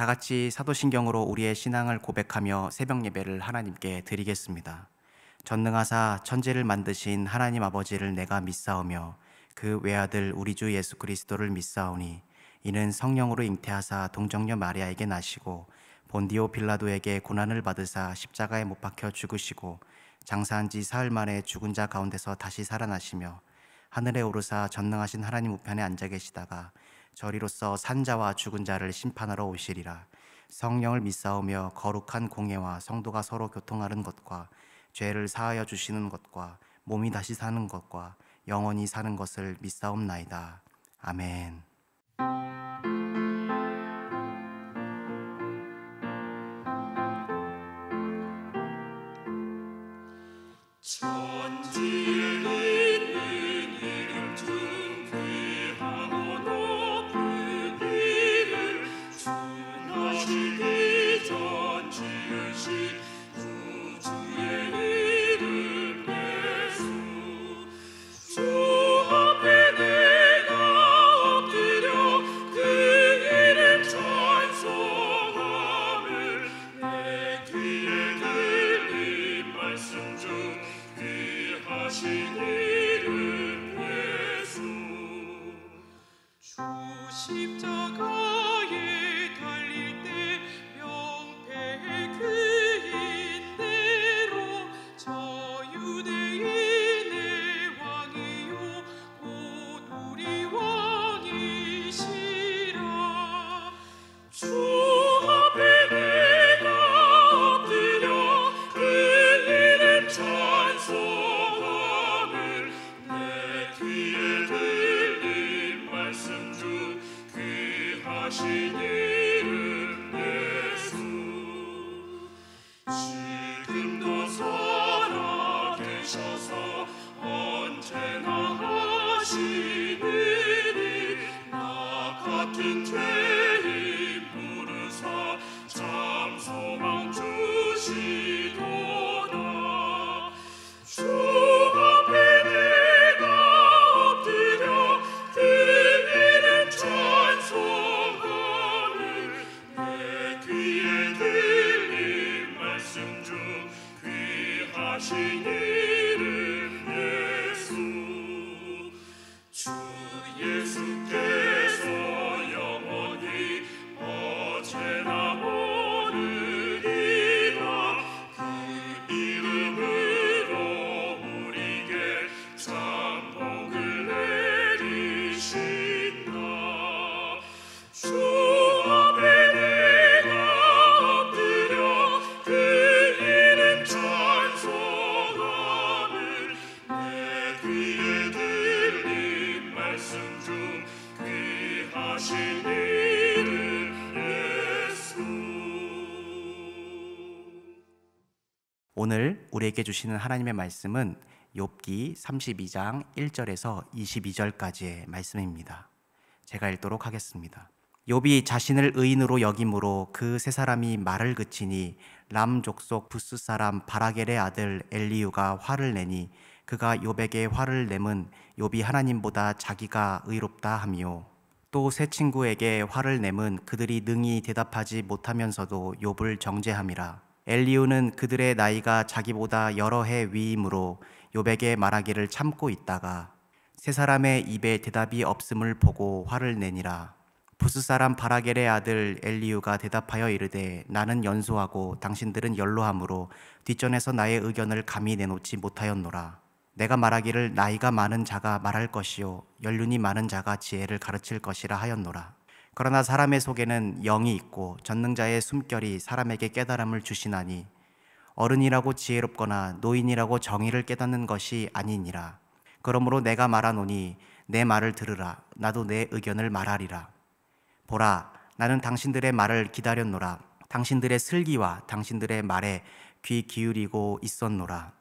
다 같이 사도신경으로 우리의 신앙을 고백하며 새벽 예배를 하나님께 드리겠습니다. 전능하사 천지를 만드신 하나님 아버지를 내가 믿사오며 그 외아들 우리 주 예수 그리스도를 믿사오니 이는 성령으로 잉태하사 동정녀 마리아에게 나시고 본디오 빌라도에게 고난을 받으사 십자가에 못 박혀 죽으시고 장사한 지 사흘 만에 죽은 자 가운데서 다시 살아나시며 하늘에 오르사 전능하신 하나님 우편에 앉아 계시다가 저리로서 산자와 죽은 자를 심판하러 오시리라. 성령을 믿사오며 거룩한 공예와 성도가 서로 교통하는 것과 죄를 사하여 주시는 것과 몸이 다시 사는 것과 영원히 사는 것을 믿사옵나이다. 아멘. 천지에 있는 이름 존귀하고 높은 이를 준하시기 전 지으신 구주의 이름 예수. 주 앞에 내가 엎드려 그 이름 찬송함을 내 귀에 들린 말씀 중 하신 이름 예수. 주 십자가에 달릴 때 명패의 그 인대로 저 유대인의 왕이요 곧 우리 왕이시라. 주 앞에 내가 엎드려 그 이름 찬송 하신 이름 예수. 지금도 살아계셔서 언제나 하시느니 나 같은 죄인 부르사 참 소망 주시도다. 주 앞에 내가 엎드려 그 이름 찬송 하신 이름 예수. 주 예수께서 영원히 어제나 오늘이라 그 이름으로 우리에게 참 복을 내리신다. 주 앞에 내가 엎드려 그 이름 찬송함을 내 귀에 들린 말씀 중 귀하신 이름 예수. 오늘 우리에게 주시는 하나님의 말씀은 욥기 32장 1절에서 22절까지의 말씀입니다. 제가 읽도록 하겠습니다. 욥이 자신을 의인으로 여김으로 그 세 사람이 말을 그치니 람 족속 부스 사람 바라겔의 아들 엘리후가 화를 내니 그가 욥에게 화를 내면 욥이 하나님보다 자기가 의롭다 하며 또 세 친구에게 화를 내면 그들이 능히 대답하지 못하면서도 욥을 정죄함이라. 엘리후는 그들의 나이가 자기보다 여러 해 위이므로 욥에게 말하기를 참고 있다가 세 사람의 입에 대답이 없음을 보고 화를 내니라. 부스 사람 바라겔의 아들 엘리후가 대답하여 이르되 나는 연소하고 당신들은 연로함으로 뒷전에서 나의 의견을 감히 내놓지 못하였노라. 내가 말하기를 나이가 많은 자가 말할 것이요 연륜이 많은 자가 지혜를 가르칠 것이라 하였노라. 그러나 사람의 속에는 영이 있고 전능자의 숨결이 사람에게 깨달음을 주시나니 어른이라고 지혜롭거나 노인이라고 정의를 깨닫는 것이 아니니라. 그러므로 내가 말하노니 내 말을 들으라. 나도 내 의견을 말하리라. 보라, 나는 당신들의 말을 기다렸노라. 당신들의 슬기와 당신들의 말에 귀 기울이고 있었노라.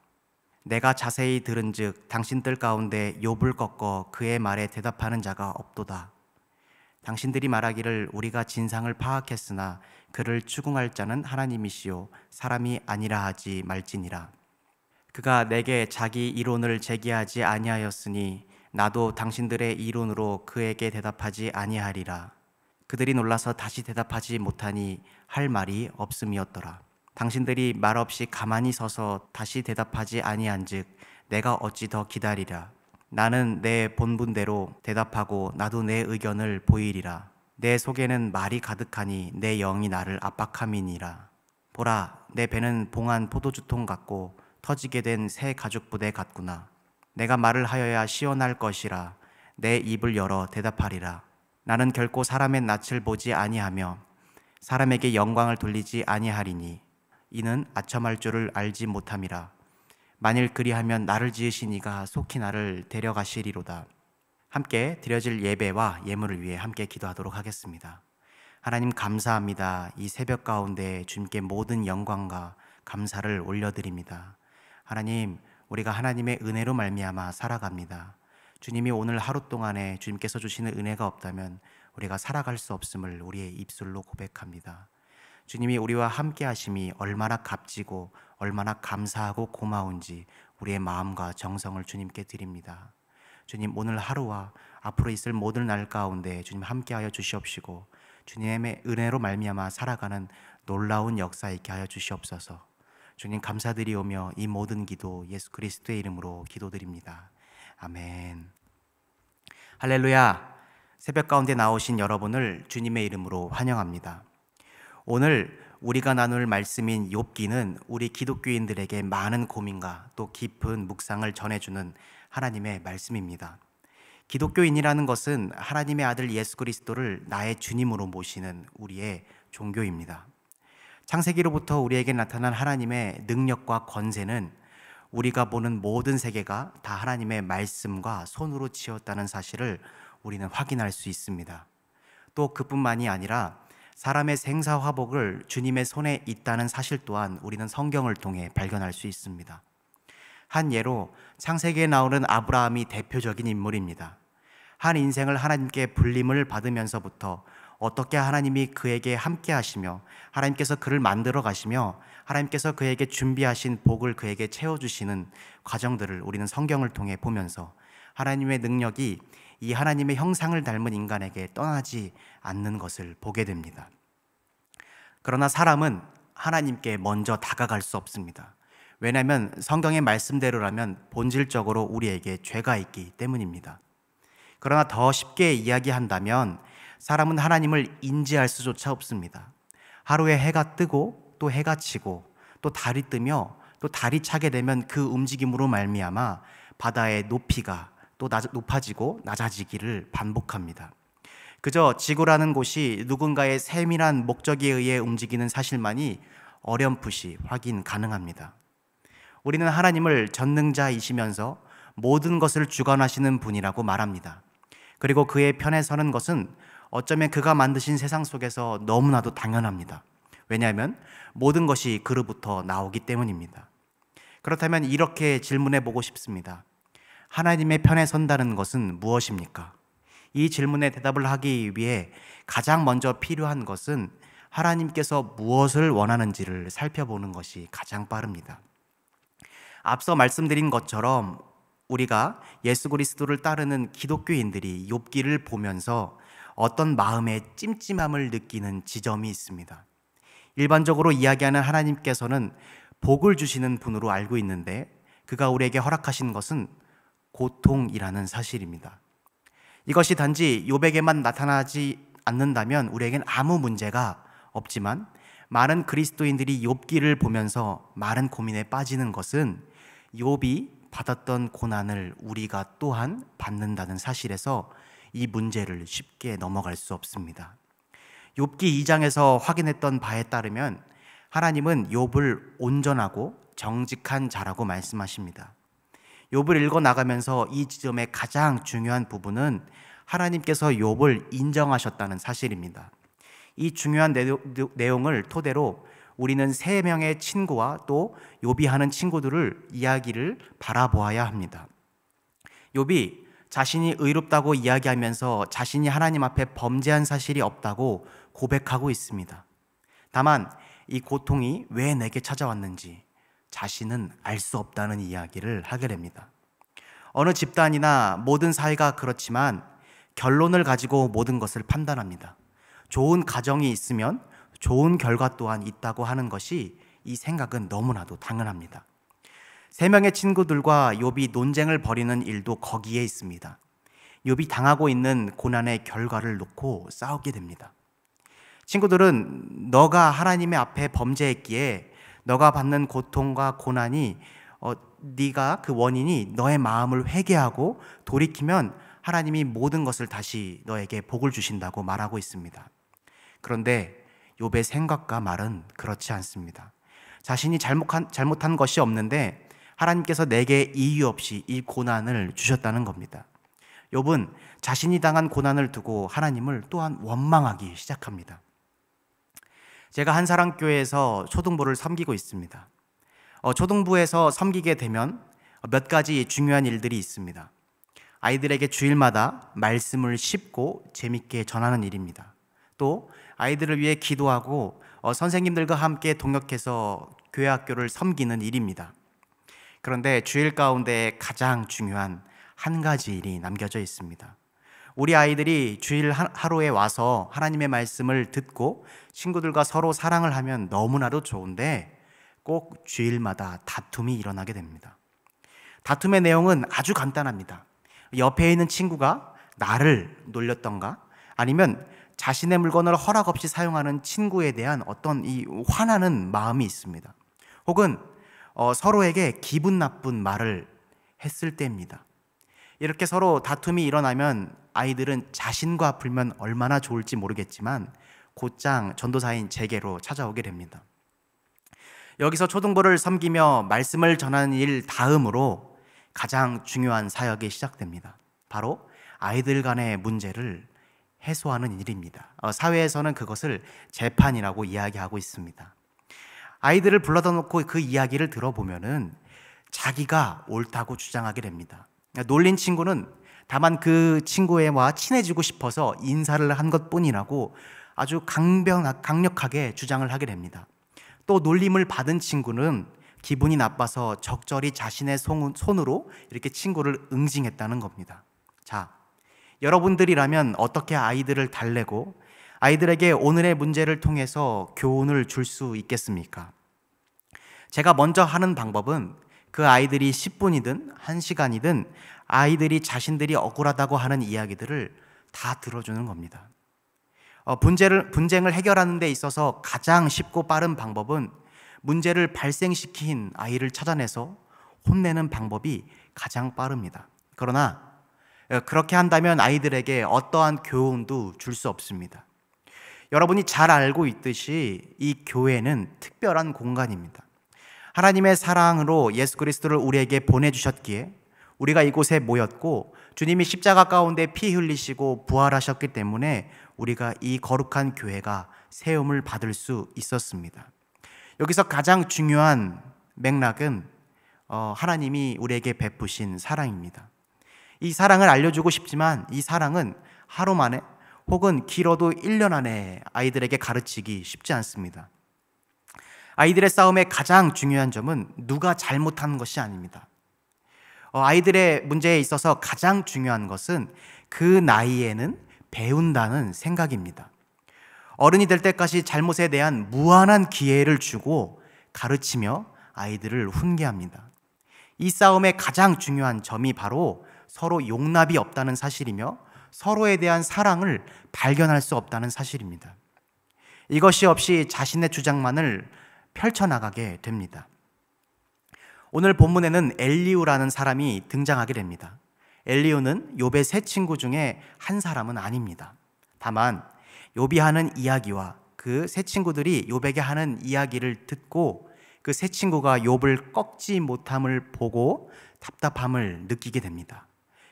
내가 자세히 들은즉 당신들 가운데 욥을 꺾어 그의 말에 대답하는 자가 없도다. 당신들이 말하기를 우리가 진상을 파악했으나 그를 추궁할 자는 하나님이시요 사람이 아니라 하지 말지니라. 그가 내게 자기 이론을 제기하지 아니하였으니 나도 당신들의 이론으로 그에게 대답하지 아니하리라. 그들이 놀라서 다시 대답하지 못하니 할 말이 없음이었더라. 당신들이 말없이 가만히 서서 다시 대답하지 아니한즉 내가 어찌 더 기다리랴. 나는 내 본분대로 대답하고 나도 내 의견을 보이리라. 내 속에는 말이 가득하니 내 영이 나를 압박함이니라. 보라, 내 배는 봉한 포도주통 같고 터지게 된 새 가죽 부대 같구나. 내가 말을 하여야 시원할 것이라. 내 입을 열어 대답하리라. 나는 결코 사람의 낯을 보지 아니하며 사람에게 영광을 돌리지 아니하리니 이는 아첨할 줄을 알지 못함이라. 만일 그리하면 나를 지으신 이가 속히 나를 데려가시리로다. 함께 드려질 예배와 예물을 위해 함께 기도하도록 하겠습니다. 하나님 감사합니다. 이 새벽 가운데 주님께 모든 영광과 감사를 올려드립니다. 하나님, 우리가 하나님의 은혜로 말미암아 살아갑니다. 주님이 오늘 하루 동안에 주님께서 주시는 은혜가 없다면 우리가 살아갈 수 없음을 우리의 입술로 고백합니다. 주님이 우리와 함께 하심이 얼마나 값지고 얼마나 감사하고 고마운지 우리의 마음과 정성을 주님께 드립니다. 주님, 오늘 하루와 앞으로 있을 모든 날 가운데 주님 함께하여 주시옵시고 주님의 은혜로 말미암아 살아가는 놀라운 역사 있게 하여 주시옵소서. 주님 감사드리오며 이 모든 기도 예수 그리스도의 이름으로 기도드립니다. 아멘. 할렐루야. 새벽 가운데 나오신 여러분을 주님의 이름으로 환영합니다. 오늘 우리가 나눌 말씀인 욥기는 우리 기독교인들에게 많은 고민과 또 깊은 묵상을 전해주는 하나님의 말씀입니다. 기독교인이라는 것은 하나님의 아들 예수 그리스도를 나의 주님으로 모시는 우리의 종교입니다. 창세기로부터 우리에게 나타난 하나님의 능력과 권세는 우리가 보는 모든 세계가 다 하나님의 말씀과 손으로 지었다는 사실을 우리는 확인할 수 있습니다. 또 그뿐만이 아니라 사람의 생사화복을 주님의 손에 있다는 사실 또한 우리는 성경을 통해 발견할 수 있습니다. 한 예로 창세기에 나오는 아브라함이 대표적인 인물입니다. 한 인생을 하나님께 불림을 받으면서부터 어떻게 하나님이 그에게 함께 하시며 하나님께서 그를 만들어 가시며 하나님께서 그에게 준비하신 복을 그에게 채워주시는 과정들을 우리는 성경을 통해 보면서 하나님의 능력이 이 하나님의 형상을 닮은 인간에게 떠나지 않는 것을 보게 됩니다. 그러나 사람은 하나님께 먼저 다가갈 수 없습니다. 왜냐하면 성경의 말씀대로라면 본질적으로 우리에게 죄가 있기 때문입니다. 그러나 더 쉽게 이야기한다면 사람은 하나님을 인지할 수조차 없습니다. 하루에 해가 뜨고 또 해가 지고 또 달이 뜨며 또 달이 차게 되면 그 움직임으로 말미암아 바다의 높이가 또 높아지고 낮아지기를 반복합니다. 그저 지구라는 곳이 누군가의 세밀한 목적에 의해 움직이는 사실만이 어렴풋이 확인 가능합니다. 우리는 하나님을 전능자이시면서 모든 것을 주관하시는 분이라고 말합니다. 그리고 그의 편에 서는 것은 어쩌면 그가 만드신 세상 속에서 너무나도 당연합니다. 왜냐하면 모든 것이 그로부터 나오기 때문입니다. 그렇다면 이렇게 질문해 보고 싶습니다. 하나님의 편에 선다는 것은 무엇입니까? 이 질문에 대답을 하기 위해 가장 먼저 필요한 것은 하나님께서 무엇을 원하는지를 살펴보는 것이 가장 빠릅니다. 앞서 말씀드린 것처럼 우리가 예수 그리스도를 따르는 기독교인들이 욥기를 보면서 어떤 마음의 찜찜함을 느끼는 지점이 있습니다. 일반적으로 이야기하는 하나님께서는 복을 주시는 분으로 알고 있는데 그가 우리에게 허락하신 것은 고통이라는 사실입니다. 이것이 단지 욥에게만 나타나지 않는다면 우리에겐 아무 문제가 없지만 많은 그리스도인들이 욥기를 보면서 많은 고민에 빠지는 것은 욥이 받았던 고난을 우리가 또한 받는다는 사실에서 이 문제를 쉽게 넘어갈 수 없습니다. 욥기 2장에서 확인했던 바에 따르면 하나님은 욥을 온전하고 정직한 자라고 말씀하십니다. 욥을 읽어 나가면서 이 지점의 가장 중요한 부분은 하나님께서 욥을 인정하셨다는 사실입니다. 이 중요한 내용을 토대로 우리는 세 명의 친구와 또 욥이 하는 친구들을 이야기를 바라보아야 합니다. 욥이 자신이 의롭다고 이야기하면서 자신이 하나님 앞에 범죄한 사실이 없다고 고백하고 있습니다. 다만 이 고통이 왜 내게 찾아왔는지 자신은 알 수 없다는 이야기를 하게 됩니다. 어느 집단이나 모든 사회가 그렇지만 결론을 가지고 모든 것을 판단합니다. 좋은 가정이 있으면 좋은 결과 또한 있다고 하는 것이 이 생각은 너무나도 당연합니다. 세 명의 친구들과 욥이 논쟁을 벌이는 일도 거기에 있습니다. 욥이 당하고 있는 고난의 결과를 놓고 싸우게 됩니다. 친구들은 너가 하나님의 앞에 범죄했기에 너가 받는 고통과 고난이 네가 그 원인이 너의 마음을 회개하고 돌이키면 하나님이 모든 것을 다시 너에게 복을 주신다고 말하고 있습니다. 그런데 욥의 생각과 말은 그렇지 않습니다. 자신이 잘못한 것이 없는데 하나님께서 내게 이유 없이 이 고난을 주셨다는 겁니다. 욥은 자신이 당한 고난을 두고 하나님을 또한 원망하기 시작합니다. 제가 한사랑교회에서 초등부를 섬기고 있습니다. 초등부에서 섬기게 되면 몇 가지 중요한 일들이 있습니다. 아이들에게 주일마다 말씀을 쉽고 재밌게 전하는 일입니다. 또 아이들을 위해 기도하고 선생님들과 함께 동역해서 교회 학교를 섬기는 일입니다. 그런데 주일 가운데 가장 중요한 한 가지 일이 남겨져 있습니다. 우리 아이들이 주일 하루에 와서 하나님의 말씀을 듣고 친구들과 서로 사랑을 하면 너무나도 좋은데 꼭 주일마다 다툼이 일어나게 됩니다. 다툼의 내용은 아주 간단합니다. 옆에 있는 친구가 나를 놀렸던가 아니면 자신의 물건을 허락 없이 사용하는 친구에 대한 어떤 이 화나는 마음이 있습니다. 혹은 서로에게 기분 나쁜 말을 했을 때입니다. 이렇게 서로 다툼이 일어나면 아이들은 자신과 풀면 얼마나 좋을지 모르겠지만 곧장 전도사인 제게로 찾아오게 됩니다. 여기서 초등부를 섬기며 말씀을 전하는 일 다음으로 가장 중요한 사역이 시작됩니다. 바로 아이들 간의 문제를 해소하는 일입니다. 사회에서는 그것을 재판이라고 이야기하고 있습니다. 아이들을 불러다 놓고 그 이야기를 들어보면은 자기가 옳다고 주장하게 됩니다. 놀린 친구는 다만 그 친구와 친해지고 싶어서 인사를 한 것뿐이라고 아주 강력하게 주장을 하게 됩니다. 또 놀림을 받은 친구는 기분이 나빠서 적절히 자신의 손으로 이렇게 친구를 응징했다는 겁니다. 자, 여러분들이라면 어떻게 아이들을 달래고 아이들에게 오늘의 문제를 통해서 교훈을 줄 수 있겠습니까? 제가 먼저 하는 방법은 그 아이들이 10분이든 1시간이든 아이들이 자신들이 억울하다고 하는 이야기들을 다 들어주는 겁니다. 분쟁을 해결하는 데 있어서 가장 쉽고 빠른 방법은 문제를 발생시킨 아이를 찾아내서 혼내는 방법이 가장 빠릅니다. 그러나 그렇게 한다면 아이들에게 어떠한 교훈도 줄 수 없습니다. 여러분이 잘 알고 있듯이 이 교회는 특별한 공간입니다. 하나님의 사랑으로 예수 그리스도를 우리에게 보내주셨기에 우리가 이곳에 모였고 주님이 십자가 가운데 피 흘리시고 부활하셨기 때문에 우리가 이 거룩한 교회가 세움을 받을 수 있었습니다. 여기서 가장 중요한 맥락은 하나님이 우리에게 베푸신 사랑입니다. 이 사랑을 알려주고 싶지만 이 사랑은 하루 만에 혹은 길어도 1년 안에 아이들에게 가르치기 쉽지 않습니다. 아이들의 싸움의 가장 중요한 점은 누가 잘못한 것이 아닙니다. 아이들의 문제에 있어서 가장 중요한 것은 그 나이에는 배운다는 생각입니다. 어른이 될 때까지 잘못에 대한 무한한 기회를 주고 가르치며 아이들을 훈계합니다. 이 싸움의 가장 중요한 점이 바로 서로 용납이 없다는 사실이며 서로에 대한 사랑을 발견할 수 없다는 사실입니다. 이것이 없이 자신의 주장만을 펼쳐나가게 됩니다. 오늘 본문에는 엘리후라는 사람이 등장하게 됩니다. 엘리후는 욥의 세 친구 중에 한 사람은 아닙니다. 다만 욥이 하는 이야기와 그 세 친구들이 욥에게 하는 이야기를 듣고 그 세 친구가 욥을 꺾지 못함을 보고 답답함을 느끼게 됩니다.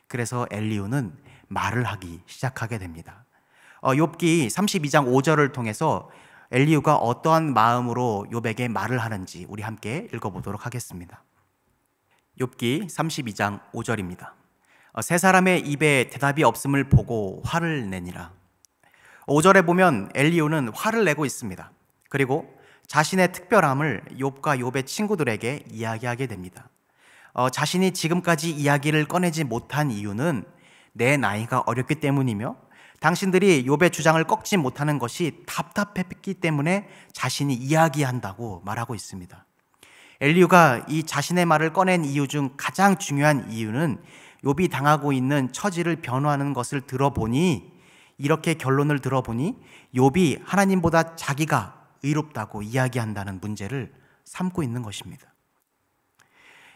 그래서 엘리후는 말을 하기 시작하게 됩니다. 욥기 32장 5절을 통해서 엘리후가 어떠한 마음으로 욥에게 말을 하는지 우리 함께 읽어보도록 하겠습니다. 욥기 32장 5절입니다. 세 사람의 입에 대답이 없음을 보고 화를 내니라. 5절에 보면 엘리후는 화를 내고 있습니다. 그리고 자신의 특별함을 욥과 욥의 친구들에게 이야기하게 됩니다. 자신이 지금까지 이야기를 꺼내지 못한 이유는 내 나이가 어렸기 때문이며 당신들이 욥의 주장을 꺾지 못하는 것이 답답했기 때문에 자신이 이야기한다고 말하고 있습니다. 엘리후가 이 자신의 말을 꺼낸 이유 중 가장 중요한 이유는 욥이 당하고 있는 처지를 변호하는 것을 들어보니, 이렇게 결론을 들어보니 욥이 하나님보다 자기가 의롭다고 이야기한다는 문제를 삼고 있는 것입니다.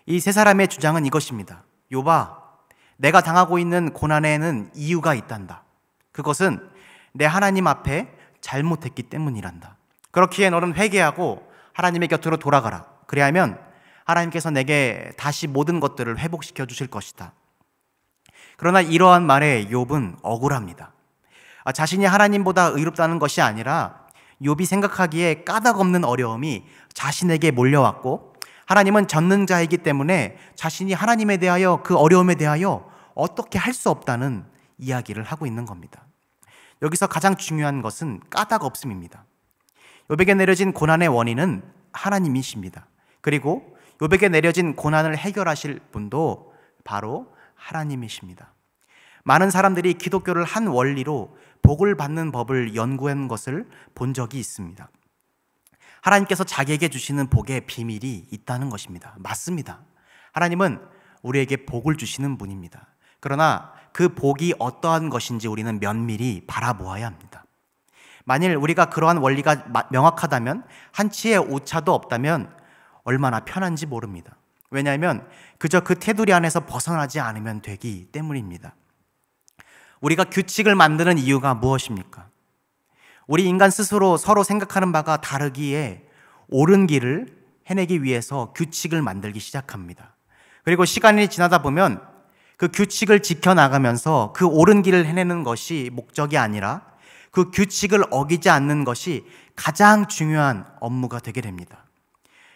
이 세 사람의 주장은 이것입니다. 욥아, 내가 당하고 있는 고난에는 이유가 있단다. 그것은 내 하나님 앞에 잘못했기 때문이란다. 그렇기에 너는 회개하고 하나님의 곁으로 돌아가라. 그리하면 하나님께서 내게 다시 모든 것들을 회복시켜 주실 것이다. 그러나 이러한 말에 욥은 억울합니다. 자신이 하나님보다 의롭다는 것이 아니라 욥이 생각하기에 까닭없는 어려움이 자신에게 몰려왔고, 하나님은 전능자이기 때문에 자신이 하나님에 대하여, 그 어려움에 대하여 어떻게 할 수 없다는 이야기를 하고 있는 겁니다. 여기서 가장 중요한 것은 까닭 없음입니다. 욥에게 내려진 고난의 원인은 하나님이십니다. 그리고 욥에게 내려진 고난을 해결하실 분도 바로 하나님이십니다. 많은 사람들이 기독교를 한 원리로 복을 받는 법을 연구한 것을 본 적이 있습니다. 하나님께서 자기에게 주시는 복의 비밀이 있다는 것입니다. 맞습니다. 하나님은 우리에게 복을 주시는 분입니다. 그러나 그 복이 어떠한 것인지 우리는 면밀히 바라보아야 합니다. 만일 우리가 그러한 원리가 명확하다면, 한치의 오차도 없다면 얼마나 편한지 모릅니다. 왜냐하면 그저 그 테두리 안에서 벗어나지 않으면 되기 때문입니다. 우리가 규칙을 만드는 이유가 무엇입니까? 우리 인간 스스로 서로 생각하는 바가 다르기에 옳은 길을 해내기 위해서 규칙을 만들기 시작합니다. 그리고 시간이 지나다 보면 그 규칙을 지켜나가면서 그 옳은 길을 해내는 것이 목적이 아니라 그 규칙을 어기지 않는 것이 가장 중요한 업무가 되게 됩니다.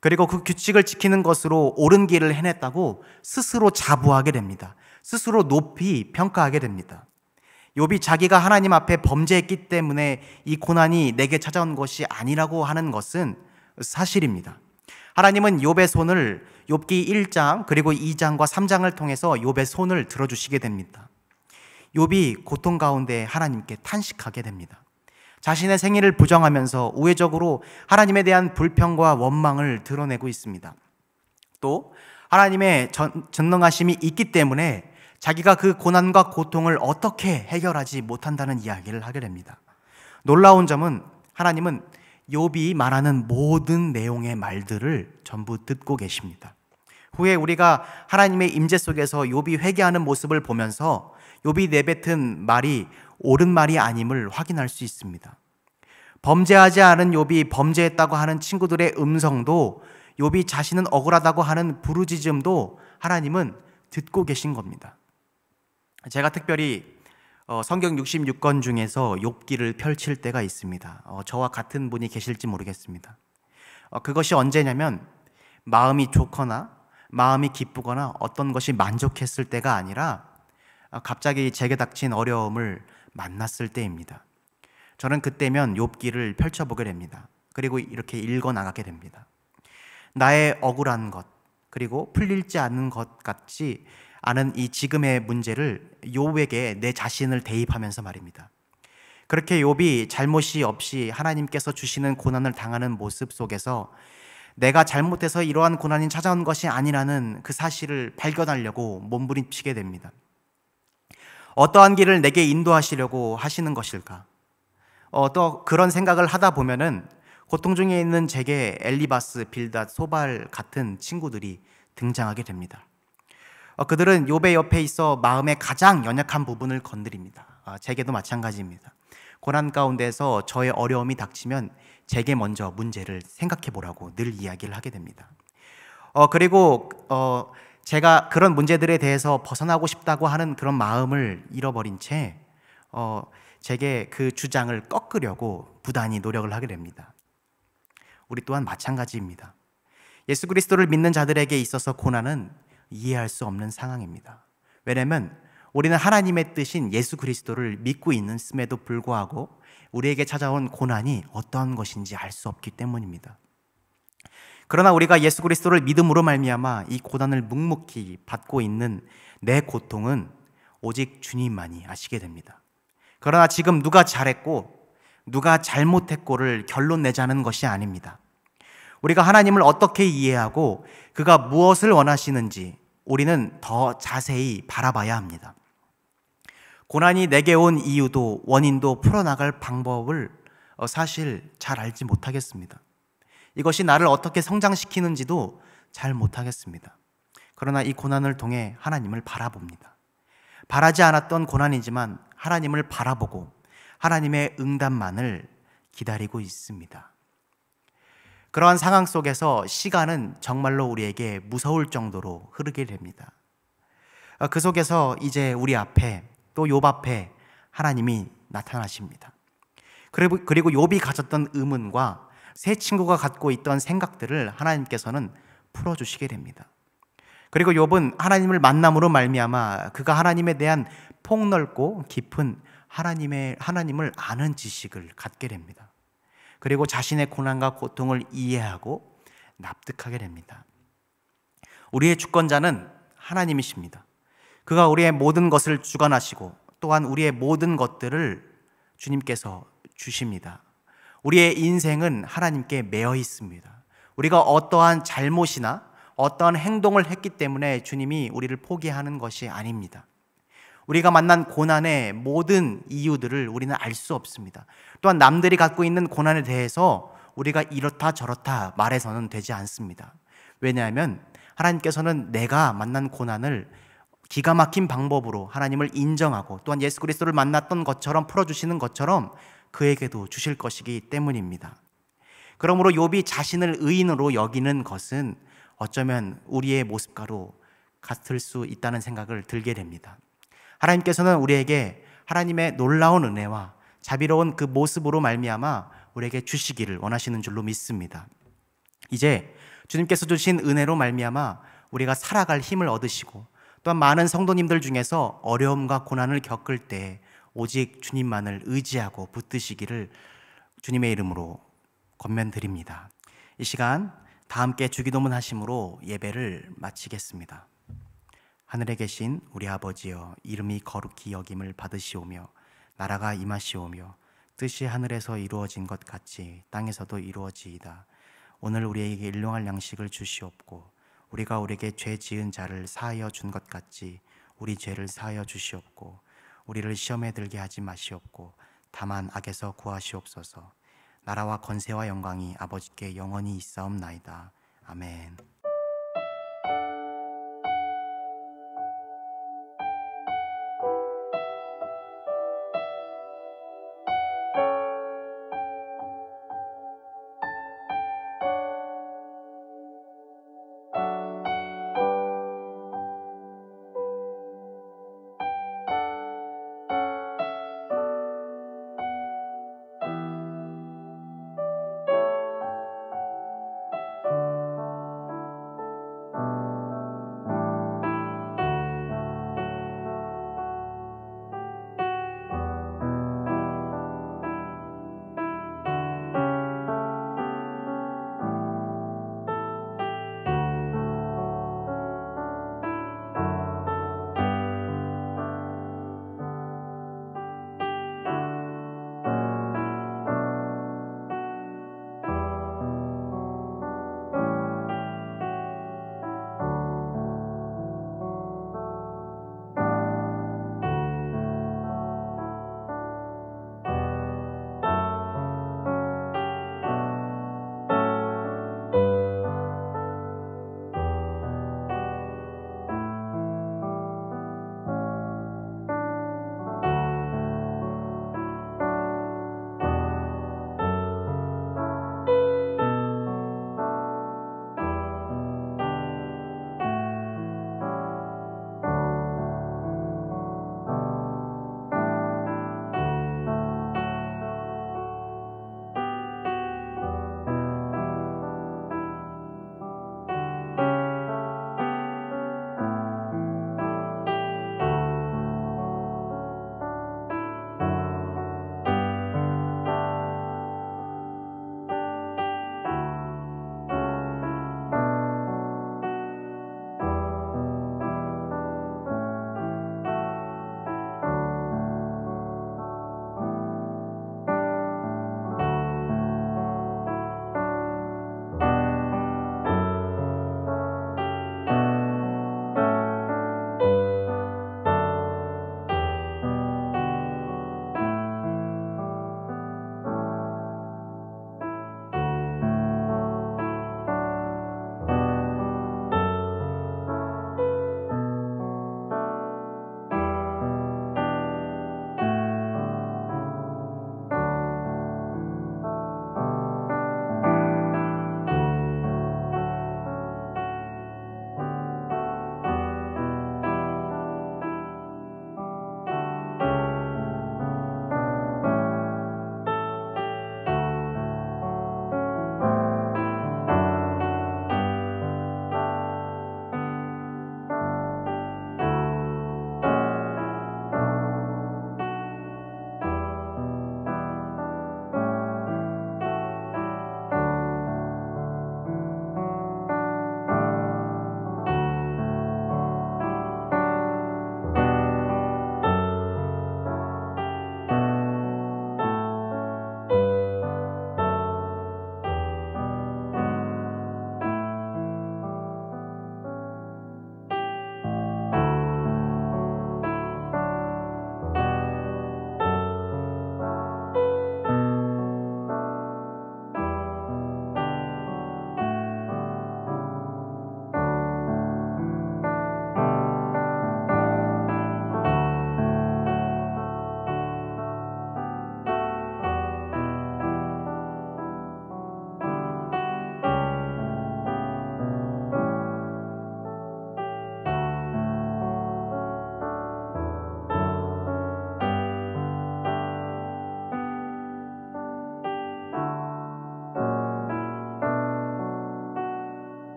그리고 그 규칙을 지키는 것으로 옳은 길을 해냈다고 스스로 자부하게 됩니다. 스스로 높이 평가하게 됩니다. 욥이 자기가 하나님 앞에 범죄했기 때문에 이 고난이 내게 찾아온 것이 아니라고 하는 것은 사실입니다. 하나님은 욥의 손을, 욥기 1장 그리고 2장과 3장을 통해서 욥의 손을 들어주시게 됩니다. 욥이 고통 가운데 하나님께 탄식하게 됩니다. 자신의 생일을 부정하면서 우회적으로 하나님에 대한 불평과 원망을 드러내고 있습니다. 또 하나님의 전능하심이 있기 때문에 자기가 그 고난과 고통을 어떻게 해결하지 못한다는 이야기를 하게 됩니다. 놀라운 점은 하나님은 욥이 말하는 모든 내용의 말들을 전부 듣고 계십니다. 후에 우리가 하나님의 임재 속에서 욥이 회개하는 모습을 보면서 욥이 내뱉은 말이 옳은 말이 아님을 확인할 수 있습니다. 범죄하지 않은 욥이 범죄했다고 하는 친구들의 음성도, 욥이 자신은 억울하다고 하는 부르짖음도 하나님은 듣고 계신 겁니다. 제가 특별히 성경 66권 중에서 욥기를 펼칠 때가 있습니다. 저와 같은 분이 계실지 모르겠습니다. 그것이 언제냐면 마음이 좋거나 마음이 기쁘거나 어떤 것이 만족했을 때가 아니라 갑자기 제게 닥친 어려움을 만났을 때입니다. 저는 그때면 욥기를 펼쳐보게 됩니다. 그리고 이렇게 읽어나가게 됩니다. 나의 억울한 것, 그리고 풀릴지 않는 것 같지 않은 이 지금의 문제를 욥에게 내 자신을 대입하면서 말입니다. 그렇게 욥이 잘못이 없이 하나님께서 주시는 고난을 당하는 모습 속에서 내가 잘못해서 이러한 고난이 찾아온 것이 아니라는 그 사실을 발견하려고 몸부림치게 됩니다. 어떠한 길을 내게 인도하시려고 하시는 것일까? 또 그런 생각을 하다 보면은 고통 중에 있는 제게 엘리바스, 빌닷, 소발 같은 친구들이 등장하게 됩니다. 그들은 욥의 옆에 있어 마음의 가장 연약한 부분을 건드립니다. 제게도 마찬가지입니다. 고난 가운데서 저의 어려움이 닥치면 제게 먼저 문제를 생각해 보라고 늘 이야기를 하게 됩니다. 그리고 제가 그런 문제들에 대해서 벗어나고 싶다고 하는 그런 마음을 잃어버린 채 제게 그 주장을 꺾으려고 부단히 노력을 하게 됩니다. 우리 또한 마찬가지입니다. 예수 그리스도를 믿는 자들에게 있어서 고난은 이해할 수 없는 상황입니다. 왜냐하면 우리는 하나님의 뜻인 예수 그리스도를 믿고 있음에도 불구하고 우리에게 찾아온 고난이 어떠한 것인지 알 수 없기 때문입니다. 그러나 우리가 예수 그리스도를 믿음으로 말미암아 이 고난을 묵묵히 받고 있는 내 고통은 오직 주님만이 아시게 됩니다. 그러나 지금 누가 잘했고 누가 잘못했고를 결론 내자는 것이 아닙니다. 우리가 하나님을 어떻게 이해하고 그가 무엇을 원하시는지 우리는 더 자세히 바라봐야 합니다. 고난이 내게 온 이유도 원인도 풀어나갈 방법을 사실 잘 알지 못하겠습니다. 이것이 나를 어떻게 성장시키는지도 잘 못하겠습니다. 그러나 이 고난을 통해 하나님을 바라봅니다. 바라지 않았던 고난이지만 하나님을 바라보고 하나님의 응답만을 기다리고 있습니다. 그러한 상황 속에서 시간은 정말로 우리에게 무서울 정도로 흐르게 됩니다. 그 속에서 이제 우리 앞에 또 욥 앞에 하나님이 나타나십니다. 그리고 욥이 가졌던 의문과 세 친구가 갖고 있던 생각들을 하나님께서는 풀어주시게 됩니다. 그리고 욥은 하나님을 만남으로 말미암아 그가 하나님에 대한 폭넓고 깊은 하나님을 아는 지식을 갖게 됩니다. 그리고 자신의 고난과 고통을 이해하고 납득하게 됩니다. 우리의 주권자는 하나님이십니다. 그가 우리의 모든 것을 주관하시고 또한 우리의 모든 것들을 주님께서 주십니다. 우리의 인생은 하나님께 매여 있습니다. 우리가 어떠한 잘못이나 어떠한 행동을 했기 때문에 주님이 우리를 포기하는 것이 아닙니다. 우리가 만난 고난의 모든 이유들을 우리는 알 수 없습니다. 또한 남들이 갖고 있는 고난에 대해서 우리가 이렇다 저렇다 말해서는 되지 않습니다. 왜냐하면 하나님께서는 내가 만난 고난을 기가 막힌 방법으로 하나님을 인정하고 또한 예수 그리스도를 만났던 것처럼 풀어주시는 것처럼 그에게도 주실 것이기 때문입니다. 그러므로 욥이 자신을 의인으로 여기는 것은 어쩌면 우리의 모습과도 같을 수 있다는 생각을 들게 됩니다. 하나님께서는 우리에게 하나님의 놀라운 은혜와 자비로운 그 모습으로 말미암아 우리에게 주시기를 원하시는 줄로 믿습니다. 이제 주님께서 주신 은혜로 말미암아 우리가 살아갈 힘을 얻으시고 또한 많은 성도님들 중에서 어려움과 고난을 겪을 때 오직 주님만을 의지하고 붙드시기를 주님의 이름으로 권면드립니다. 이 시간 다 함께 주기도문 하심으로 예배를 마치겠습니다. 하늘에 계신 우리 아버지여, 이름이 거룩히 여김을 받으시오며 나라가 임하시오며 뜻이 하늘에서 이루어진 것 같이 땅에서도 이루어지이다. 오늘 우리에게 일용할 양식을 주시옵고 우리가 우리에게 죄 지은 자를 사하여 준 것 같이 우리 죄를 사하여 주시옵고 우리를 시험에 들게 하지 마시옵고 다만 악에서 구하시옵소서. 나라와 권세와 영광이 아버지께 영원히 있사옵나이다. 아멘.